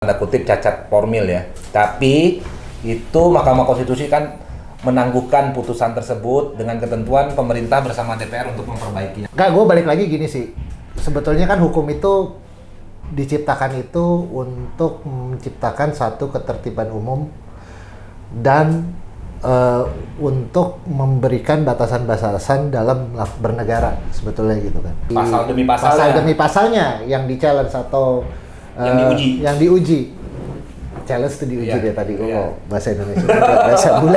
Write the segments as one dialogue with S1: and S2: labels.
S1: tanda kutip cacat formil ya. Tapi itu Mahkamah Konstitusi kan menangguhkan putusan tersebut dengan ketentuan pemerintah bersama DPR untuk memperbaikinya.
S2: Enggak, gue balik lagi gini sih. Sebetulnya kan hukum itu diciptakan itu untuk menciptakan satu ketertiban umum dan untuk memberikan batasan-batasan dalam bernegara, sebetulnya gitu kan.
S1: Pasal demi pasalnya.
S2: Pasal demi pasalnya yang di-challenge atau yang diuji. Challenge itu diuji dia tadi. Bahasa Indonesia. Bahasa bule.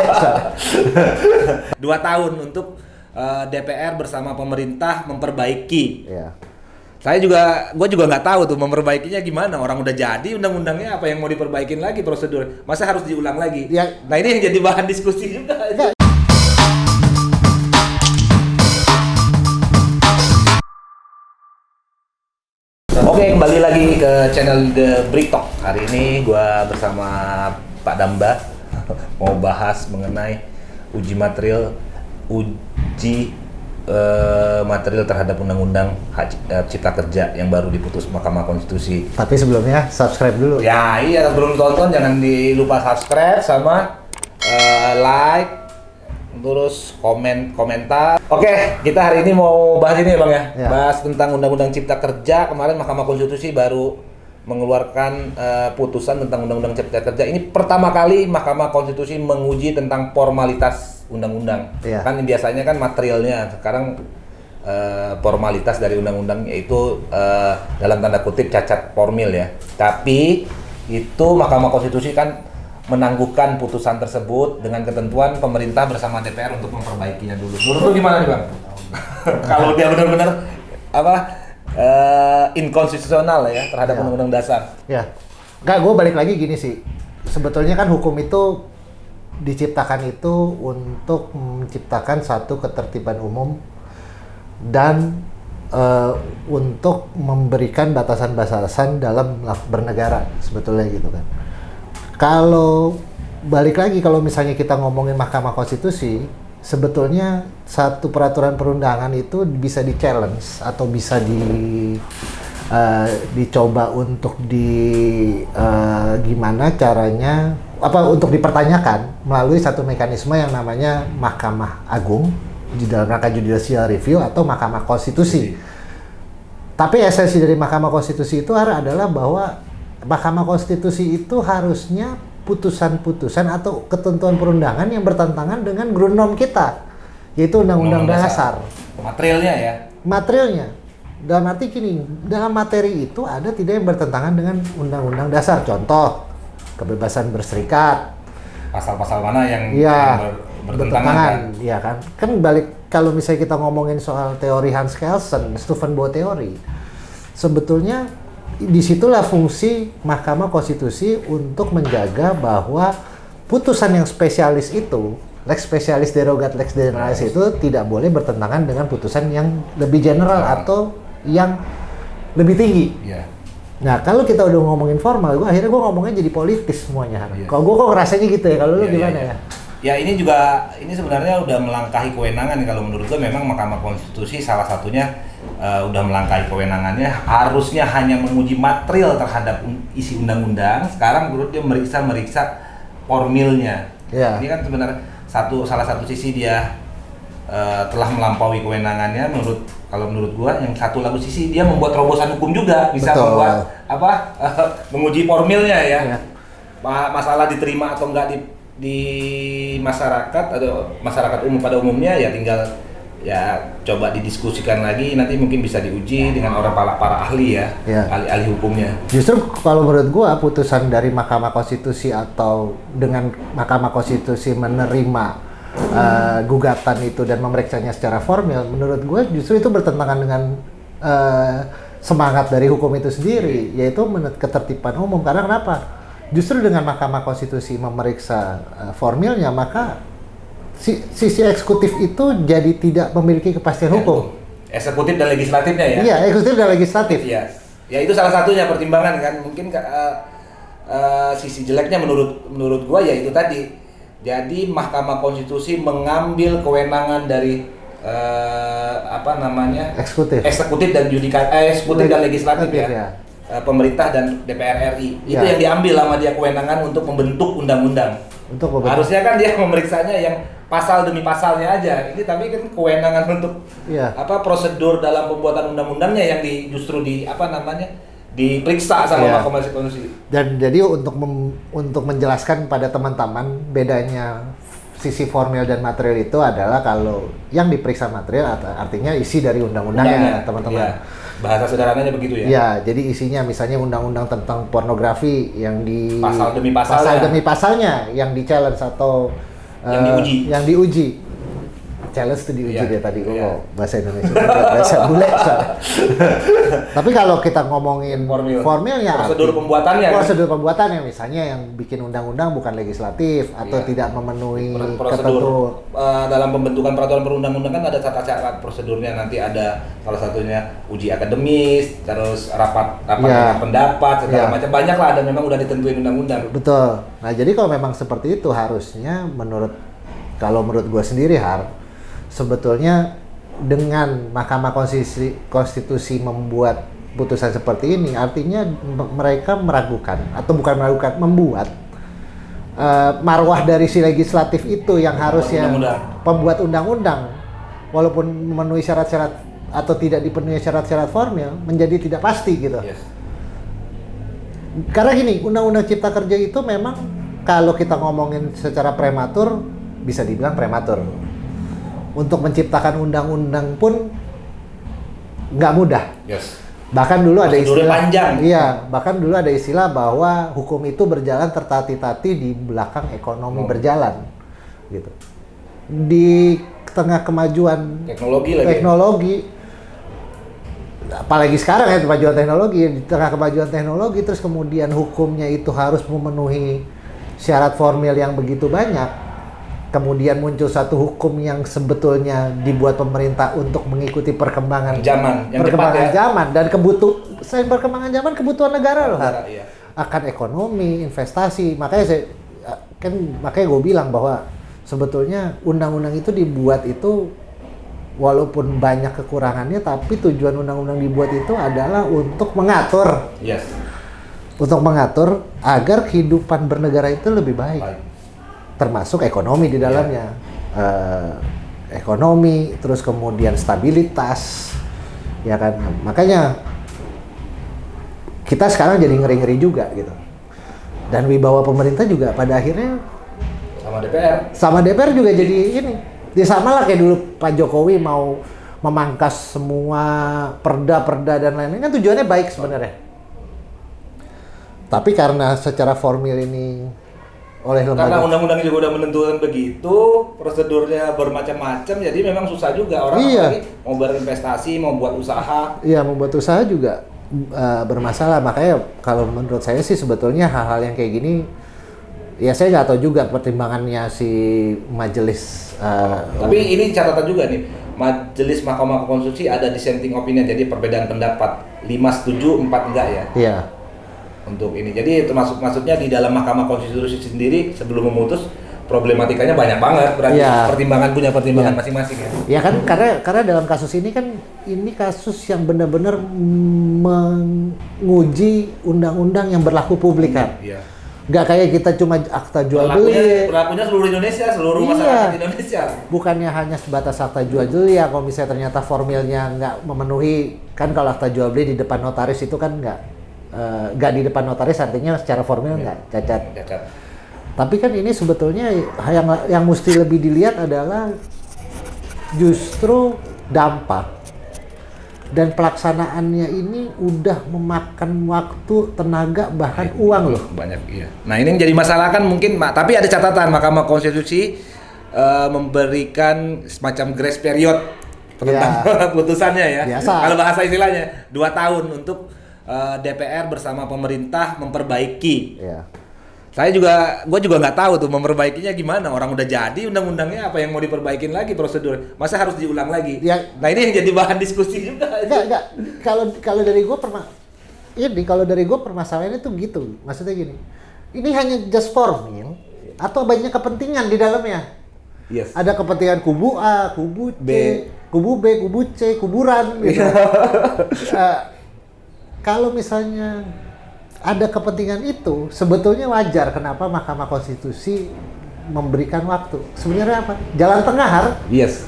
S1: 2 tahun untuk DPR bersama pemerintah memperbaiki.
S2: Iya.
S1: Gue juga nggak tahu tuh memperbaikinya gimana. Orang udah jadi undang-undangnya, apa yang mau diperbaikin lagi prosedur? Masa harus diulang lagi?
S2: Ya.
S1: Nah ini yang jadi bahan diskusi juga.
S2: Ya.
S1: Oke, kembali lagi ke channel The Brick Talk. Hari ini gue bersama Pak Damba mau bahas mengenai uji material terhadap Undang-Undang Cipta Kerja yang baru diputus Mahkamah Konstitusi.
S2: Tapi sebelumnya subscribe dulu.
S1: Ya iya, sebelum tonton jangan lupa subscribe sama like, terus komentar. Oke, kita hari ini mau bahas ini Bang ya. Bahas tentang Undang-Undang Cipta Kerja. Kemarin Mahkamah Konstitusi baru mengeluarkan putusan tentang Undang-Undang Cipta Kerja. Ini pertama kali Mahkamah Konstitusi menguji tentang formalitas undang-undang. Kan biasanya kan materialnya, sekarang formalitas dari undang-undang, yaitu dalam tanda kutip cacat formil ya. Tapi itu Mahkamah Konstitusi kan menangguhkan putusan tersebut dengan ketentuan pemerintah bersama DPR untuk memperbaikinya dulu. Menurut lu gimana nih Bang? Kalau dia benar-benar inkonstitusional ya terhadap Undang-Undang Dasar.
S2: Ya, enggak, gue balik lagi gini sih. Sebetulnya kan hukum itu diciptakan itu untuk menciptakan satu ketertiban umum dan untuk memberikan batasan-batasan dalam bernegara, sebetulnya gitu kan. Kalau balik lagi, kalau misalnya kita ngomongin Mahkamah Konstitusi, sebetulnya satu peraturan perundangan itu bisa di-challenge atau bisa dicoba untuk gimana caranya, untuk dipertanyakan melalui satu mekanisme yang namanya Mahkamah Agung di dalam rangka judicial review atau Mahkamah Konstitusi. Tapi esensi dari Mahkamah Konstitusi itu adalah bahwa Mahkamah Konstitusi itu harusnya putusan-putusan atau ketentuan perundangan yang bertentangan dengan ground norm kita, yaitu Undang-Undang Dasar.
S1: Materialnya ya?
S2: Materialnya. Dalam arti gini, dalam materi itu ada tidak yang bertentangan dengan Undang-Undang Dasar. Contoh, kebebasan berserikat.
S1: Pasal-pasal mana yang
S2: bertentangan? Iya kan? Kan balik, kalau misalnya kita ngomongin soal teori Hans Kelsen, Stephen Bow teori, sebetulnya disitulah fungsi Mahkamah Konstitusi untuk menjaga bahwa putusan yang spesialis itu, lex specialis derogat lex generalis itu tidak boleh bertentangan dengan putusan yang lebih general atau yang lebih tinggi. Nah, kalau kita udah ngomongin formal, akhirnya gue ngomongnya jadi politis semuanya. Kalau gue kok ngerasanya gitu ya, kalau lu gimana ya?
S1: Ya ini sebenarnya udah melangkahi kewenangan. Kalau menurut gue memang Mahkamah Konstitusi salah satunya udah melangkahi kewenangannya, harusnya hanya menguji material terhadap isi undang-undang. Sekarang menurut dia meriksa formilnya. Ini kan sebenarnya salah satu sisi dia telah melampaui kewenangannya. Kalau menurut gua, yang satu lagu sisi dia membuat terobosan hukum juga, bisa membuat menguji formilnya ya. Masalah diterima atau enggak di masyarakat atau masyarakat umum pada umumnya ya tinggal coba didiskusikan lagi, nanti mungkin bisa diuji dengan orang para ahli ahli hukumnya. Justru
S2: kalau menurut gua, putusan dari Mahkamah Konstitusi atau dengan Mahkamah Konstitusi menerima gugatan itu dan memeriksanya secara formil, menurut gue justru itu bertentangan dengan semangat dari hukum itu sendiri, yaitu ketertiban umum. Karena kenapa? Justru dengan Mahkamah Konstitusi memeriksa formilnya, maka sisi eksekutif itu jadi tidak memiliki kepastian hukum.
S1: Eksekutif dan legislatifnya ya?
S2: Iya, eksekutif dan legislatif.
S1: Iya. Ya itu salah satunya pertimbangan kan. Mungkin sisi jeleknya menurut gua ya itu tadi. Jadi Mahkamah Konstitusi mengambil kewenangan dari eksekutif dan eksekutif dan legislatif ya. pemerintah dan DPR RI. Itu
S2: Ya.
S1: yang diambil sama dia kewenangan untuk membentuk undang-undang. Harusnya kan dia memeriksanya yang pasal demi pasalnya aja. Ini tapi kan kewenangan untuk prosedur dalam pembuatan undang-undangnya yang justru diperiksa sama Mahkamah Konstitusi.
S2: Dan jadi untuk menjelaskan pada teman-teman bedanya sisi formil dan material itu adalah kalau yang diperiksa material artinya isi dari undang-undangnya, teman-teman.
S1: Ya. Bahasa sederhananya begitu ya.
S2: Ya, jadi isinya misalnya undang-undang tentang pornografi yang di
S1: pasal demi
S2: pasalnya yang di-challenge atau yang diuji. Challenge itu diuji dia tadi. Bahasa Indonesia. Bahasa bule. Tapi kalau kita ngomongin formilnya, prosedur pembuatannya misalnya yang bikin undang-undang bukan legislatif atau tidak memenuhi
S1: prosedur dalam pembentukan peraturan perundang-undangan ada syarat prosedurnya, nanti ada salah satunya uji akademis, terus rapat pendapat segala macam, banyak lah, ada memang udah ditentuin undang-undang.
S2: Betul. Nah, jadi kalau memang seperti itu harusnya menurut gue sendiri sebetulnya dengan Mahkamah Konstitusi membuat putusan seperti ini, artinya mereka meragukan atau bukan meragukan, membuat marwah dari si legislatif itu yang harusnya pembuat undang-undang, walaupun memenuhi syarat-syarat atau tidak dipenuhi syarat-syarat formil, menjadi tidak pasti gitu. Yes. Karena gini, Undang-Undang Cipta Kerja itu memang kalau kita ngomongin secara prematur, bisa dibilang prematur. Untuk menciptakan undang-undang pun nggak mudah.
S1: Yes.
S2: Bahkan dulu ada istilah
S1: panjang.
S2: Iya, bahkan dulu ada istilah bahwa hukum itu berjalan tertati-tati di belakang ekonomi berjalan, gitu. Di tengah kemajuan teknologi, apalagi sekarang ya kemajuan teknologi, di tengah kemajuan teknologi terus kemudian hukumnya itu harus memenuhi syarat formil yang begitu banyak. Kemudian muncul satu hukum yang sebetulnya dibuat pemerintah untuk mengikuti perkembangan zaman, dan selain perkembangan zaman, kebutuhan negara loh. Iya. Akan ekonomi, investasi. Makanya makanya gue bilang bahwa sebetulnya undang-undang itu dibuat itu walaupun banyak kekurangannya, tapi tujuan undang-undang dibuat itu adalah untuk mengatur.
S1: Yes.
S2: Untuk mengatur agar kehidupan bernegara itu lebih baik. Termasuk ekonomi di dalamnya, ekonomi, terus kemudian stabilitas, ya kan. Makanya kita sekarang jadi ngeri-ngeri juga gitu. Dan wibawa pemerintah juga pada akhirnya sama DPR juga jadi ini. Ya sama lah kayak dulu Pak Jokowi mau memangkas semua perda dan lain-lain, kan tujuannya baik sebenarnya. Tapi karena secara formil ini
S1: karena undang-undangnya juga udah menentukan begitu, prosedurnya bermacam-macam, jadi memang susah juga orang mau berinvestasi, mau buat usaha.
S2: Iya, membuat usaha juga bermasalah. Makanya kalau menurut saya sih sebetulnya hal-hal yang kayak gini, ya saya nggak tahu juga pertimbangannya si majelis.
S1: Tapi ini catatan juga nih, majelis Mahkamah Konstitusi ada dissenting opinion, jadi perbedaan pendapat, 5 setuju, 4 enggak ya. Iya. Untuk ini, jadi maksudnya di dalam Mahkamah Konstitusi sendiri sebelum memutus problematikanya banyak banget, berarti punya pertimbangan masing-masing ya.
S2: Ya kan, karena dalam kasus ini kan ini kasus yang benar-benar menguji undang-undang yang berlaku publik kan. Iya. Nggak kayak kita cuma akta jual beli.
S1: Berlakunya seluruh Indonesia, seluruh masyarakat Indonesia.
S2: Bukannya hanya sebatas akta jual beli ya, kalau misalnya ternyata formilnya nggak memenuhi, kan kalau akta jual beli di depan notaris itu kan nggak di depan notaris, artinya secara formil nggak cacat. Tapi kan ini sebetulnya yang mesti lebih dilihat adalah justru dampak dan pelaksanaannya ini udah memakan waktu, tenaga, bahkan uang loh.
S1: Banyak, iya. Nah ini yang jadi masalah kan mungkin, tapi ada catatan Mahkamah Konstitusi memberikan semacam grace period tentang putusannya ya. Biasa. Kalau bahasa istilahnya 2 tahun untuk DPR bersama pemerintah memperbaiki. Iya. Gue juga nggak tahu tuh memperbaikinya gimana. Orang udah jadi undang-undangnya, apa yang mau diperbaikin lagi prosedur? Masa harus diulang lagi? Ya. Nah ini yang jadi bahan diskusi juga.
S2: Enggak. Kalau dari gue permasalahannya tuh gitu. Maksudnya gini, ini hanya just formil atau banyak kepentingan di dalamnya. Yes. Ada kepentingan kubu A, kubu C, kubu B, kubu C, kuburan gitu. kalau misalnya ada kepentingan itu, sebetulnya wajar kenapa Mahkamah Konstitusi memberikan waktu. Sebenarnya apa? Jalan tengah,
S1: Yes.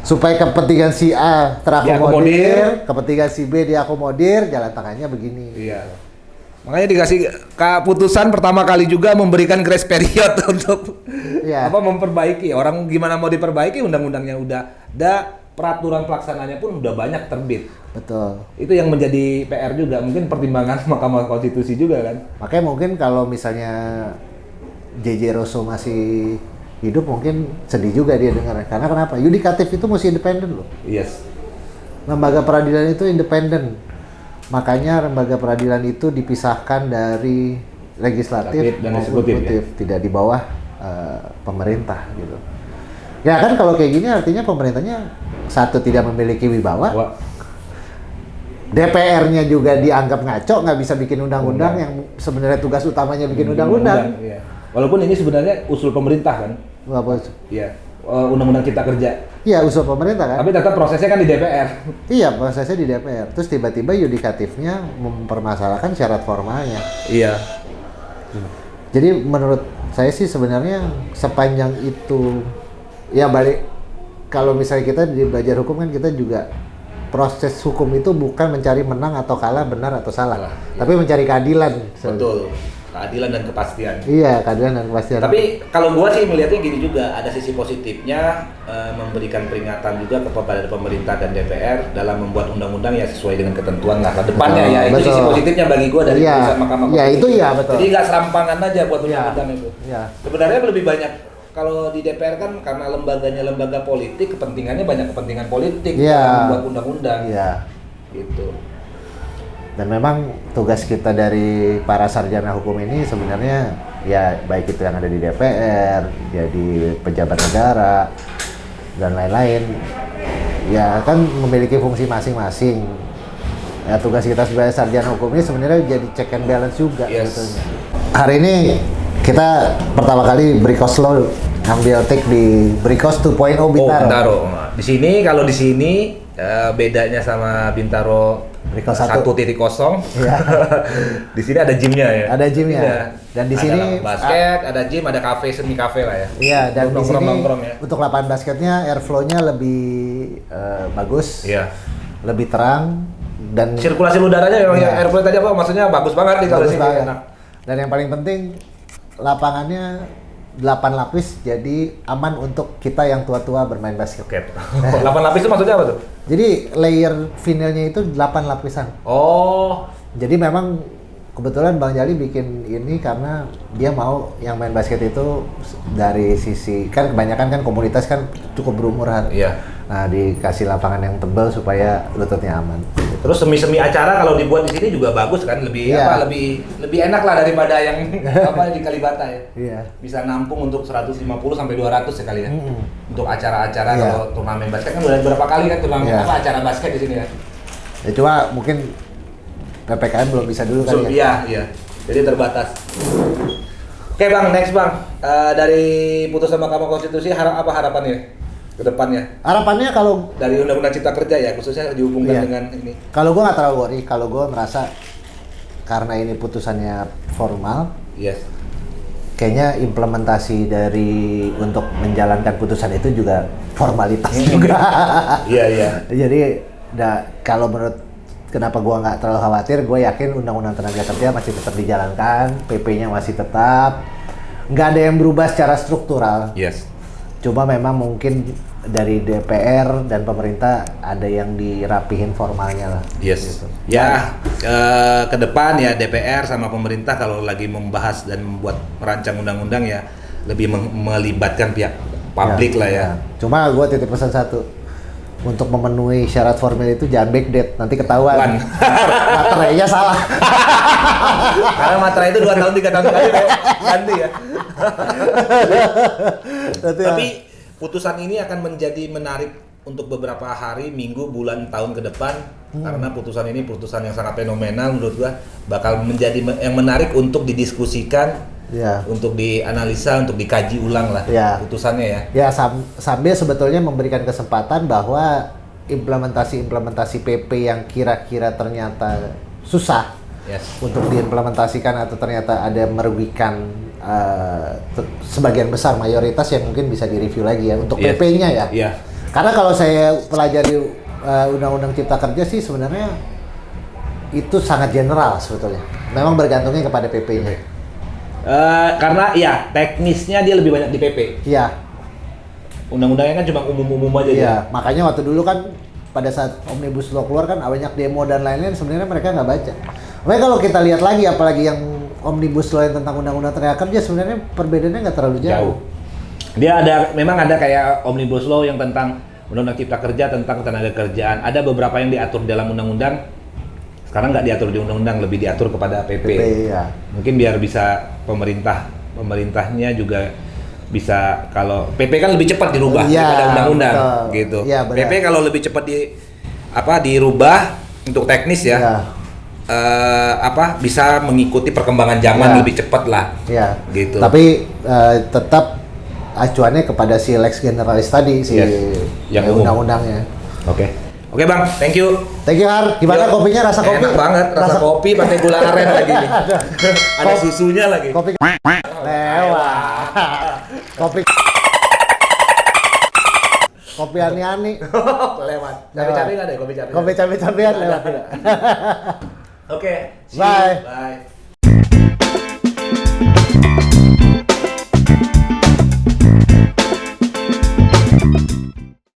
S2: supaya kepentingan si A terakomodir,
S1: Diakomodir.
S2: kepentingan si B diakomodir, jalan tengahnya begini.
S1: Iya. Makanya dikasih keputusan pertama kali juga memberikan grace period untuk
S2: Iya.
S1: memperbaiki. Orang gimana mau diperbaiki, undang-undangnya udah ada, peraturan pelaksananya pun udah banyak terbit.
S2: Betul.
S1: Itu yang menjadi PR juga, mungkin pertimbangan Mahkamah Konstitusi juga kan.
S2: Makanya mungkin kalau misalnya JJ Rosso masih hidup mungkin sedih juga dia dengar. Karena kenapa? Yudikatif itu mesti independen loh.
S1: Yes.
S2: Lembaga peradilan itu independen. Makanya lembaga peradilan itu dipisahkan dari legislatif
S1: Dan
S2: maupun
S1: eksekutif,
S2: tidak di bawah pemerintah gitu. Ya kan kalau kayak gini artinya pemerintahnya satu tidak memiliki wibawa,
S1: Wah.
S2: DPR-nya juga dianggap ngaco, nggak bisa bikin undang-undang yang sebenarnya tugas utamanya bikin undang-undang.
S1: Iya. Walaupun ini sebenarnya usul pemerintah kan.
S2: Apa?
S1: Iya. Undang-undang Cipta Kerja.
S2: Iya, usul pemerintah kan?
S1: Tapi tetap prosesnya kan di DPR.
S2: Iya, prosesnya di DPR. Terus tiba-tiba yudikatifnya mempermasalahkan syarat formalnya.
S1: Iya.
S2: Jadi menurut saya sih sebenarnya sepanjang itu, ya balik, kalau misalnya kita di belajar hukum kan kita juga proses hukum itu bukan mencari menang atau kalah, benar atau salah, tapi mencari keadilan.
S1: Betul. Keadilan dan kepastian.
S2: Iya, keadilan dan kepastian.
S1: Tapi kalau gua sih melihatnya gini juga, ada sisi positifnya, memberikan peringatan juga kepada pemerintah dan DPR dalam membuat undang-undang ya sesuai dengan ketentuan lah ke depannya.
S2: Betul,
S1: ya. Itu
S2: betul.
S1: sisi positifnya bagi gua dari
S2: Iya,
S1: putusan Mahkamah
S2: iya,
S1: Konstitusi.
S2: itu iya, betul.
S1: Jadi nggak serampangan aja buat
S2: Iya,
S1: undang-undang itu.
S2: iya.
S1: Sebenarnya lebih banyak kalau di DPR kan karena lembaganya lembaga politik, kepentingannya banyak kepentingan politik
S2: Iya.
S1: dalam membuat undang-undang.
S2: Iya.
S1: Gitu.
S2: Dan memang tugas kita dari para sarjana hukum ini sebenarnya ya baik itu yang ada di DPR, jadi pejabat negara dan lain-lain, ya kan memiliki fungsi masing-masing. Ya tugas kita sebagai sarjana hukum ini sebenarnya jadi check and balance juga.
S1: Yes.
S2: Sebetulnya. Hari ini kita pertama kali Brikos Law ambil take di Brikos 2.0 Bintaro.
S1: Bintaro. Di sini kalau di sini bedanya sama Bintaro
S2: Brikos
S1: 1.0.
S2: Iya.
S1: Di sini ada gymnya ya.
S2: Ada gymnya.
S1: Iya.
S2: Dan di
S1: Ada
S2: sini
S1: basket, ada gym, ada kafe, semi kafe lah ya.
S2: Iya, dan di sini
S1: Nongkrong ya.
S2: untuk lapangan basketnya airflow-nya lebih bagus,
S1: Iya.
S2: lebih terang dan
S1: Sirkulasi udaranya memang
S2: Iya.
S1: ya, airflow tadi apa maksudnya bagus banget nih kalau
S2: bagus
S1: sini
S2: banget.
S1: enak.
S2: Dan yang paling penting lapangannya 8 lapis, jadi aman untuk kita yang tua-tua bermain basket.
S1: Oke. 8 lapis itu maksudnya apa tuh?
S2: Jadi layer vinilnya itu 8 lapisan.
S1: Oh,
S2: Jadi memang kebetulan Bang Jali bikin ini karena dia mau yang main basket itu dari sisi, kan kebanyakan kan komunitas kan cukup berumuran.
S1: iya.
S2: Nah, dikasih lapangan yang tebal supaya lututnya aman.
S1: Terus semi-semi acara kalau dibuat di sini juga bagus kan, lebih
S2: Iya.
S1: lebih enak lah daripada yang di Kalibata ya.
S2: Iya.
S1: Bisa nampung untuk 150 sampai 200 sekali ya. Untuk acara-acara
S2: Iya.
S1: kalau turnamen basket kan udah berapa kali kan turnamen
S2: Iya.
S1: acara basket di sini ya.
S2: Ya cuma mungkin PPKM belum bisa dulu kan ya.
S1: Iya, iya. Jadi terbatas. Oke Bang, next Bang. Dari putusan Mahkamah Konstitusi apa harapannya ke depannya?
S2: Harapannya kalau
S1: Dari Undang-Undang Cipta Kerja ya, khususnya dihubungkan
S2: Iya.
S1: dengan ini.
S2: kalau gue nggak terlalu worry, kalau gue merasa karena ini putusannya formal,
S1: Yes.
S2: kayaknya implementasi dari untuk menjalankan putusan itu juga formalitas juga.
S1: Iya, iya.
S2: Jadi kalau menurut kenapa gua nggak terlalu khawatir, gue yakin undang-undang tenaga kerja masih tetap dijalankan, PP-nya masih tetap, nggak ada yang berubah secara struktural.
S1: Yes.
S2: Cuma memang mungkin dari DPR dan pemerintah ada yang dirapihin formalnya lah.
S1: Yes.
S2: Gitu.
S1: Ya, ke depan ya DPR sama pemerintah kalau lagi membahas dan membuat merancang undang-undang ya lebih melibatkan pihak publik lah ya.
S2: Cuma gue titip pesan satu, untuk memenuhi syarat formil itu jangan backdate, nanti ketahuan. Materainya salah.
S1: Karena materai itu 2 tahun 3 tahun sekali ganti ya. Tapi putusan ini akan menjadi menarik untuk beberapa hari, minggu, bulan, tahun ke depan karena putusan ini putusan yang sangat fenomenal menurut gua, bakal menjadi yang menarik untuk didiskusikan,
S2: Ya.
S1: untuk dianalisa, untuk dikaji ulang lah
S2: Ya.
S1: putusannya ya.
S2: Ya sambil sebetulnya memberikan kesempatan bahwa implementasi PP yang kira-kira ternyata susah
S1: Yes.
S2: untuk diimplementasikan atau ternyata ada merugikan sebagian besar mayoritas yang mungkin bisa direview lagi ya untuk
S1: Yes.
S2: PP-nya ya.
S1: Iya.
S2: Karena kalau saya pelajari Undang-Undang Cipta Kerja sih sebenarnya itu sangat general sebetulnya. Memang bergantungnya kepada PP-nya.
S1: Karena ya teknisnya dia lebih banyak di PP.
S2: Iya.
S1: Undang-undangnya kan cuma umum-umum aja
S2: Iya,
S1: ya.
S2: makanya waktu dulu kan pada saat Omnibus Law keluar kan banyak demo dan lain-lain sebenarnya mereka nggak baca. Makanya kalau kita lihat lagi apalagi yang Omnibus Law yang tentang Undang-Undang Tenaga Kerja sebenarnya perbedaannya nggak terlalu jauh.
S1: Dia memang ada kayak Omnibus Law yang tentang Undang-Undang Cipta Kerja tentang tenaga kerjaan. Ada beberapa yang diatur dalam undang-undang. Sekarang nggak diatur di undang-undang, lebih diatur kepada PP.
S2: Ya.
S1: Mungkin biar bisa pemerintahnya juga bisa, kalau PP kan lebih cepat dirubah
S2: Iya,
S1: daripada undang-undang
S2: betul.
S1: gitu.
S2: Iya, benar.
S1: PP kalau lebih cepat dirubah untuk teknis ya.
S2: Iya.
S1: Bisa mengikuti perkembangan zaman
S2: Iya.
S1: lebih cepat lah.
S2: Ya.
S1: Gitu.
S2: Tapi tetap acuannya kepada si Lex Generalis tadi si
S1: yang umum.
S2: undang-undangnya.
S1: Oke Bang, thank you.
S2: Thank you Har. Gimana
S1: Yo,
S2: kopinya, rasa kopi?
S1: Enak banget, rasa kopi pakai gula aren lagi nih. Ada susunya lagi.
S2: Kopi lewat. Kopi ani-ani.
S1: Lewat. Cabai-cabai nggak ada ya, kopi cabai?
S2: Kopi cabai-cabean lewat tidak.
S1: Oke. See you.
S2: Bye.
S1: Bye.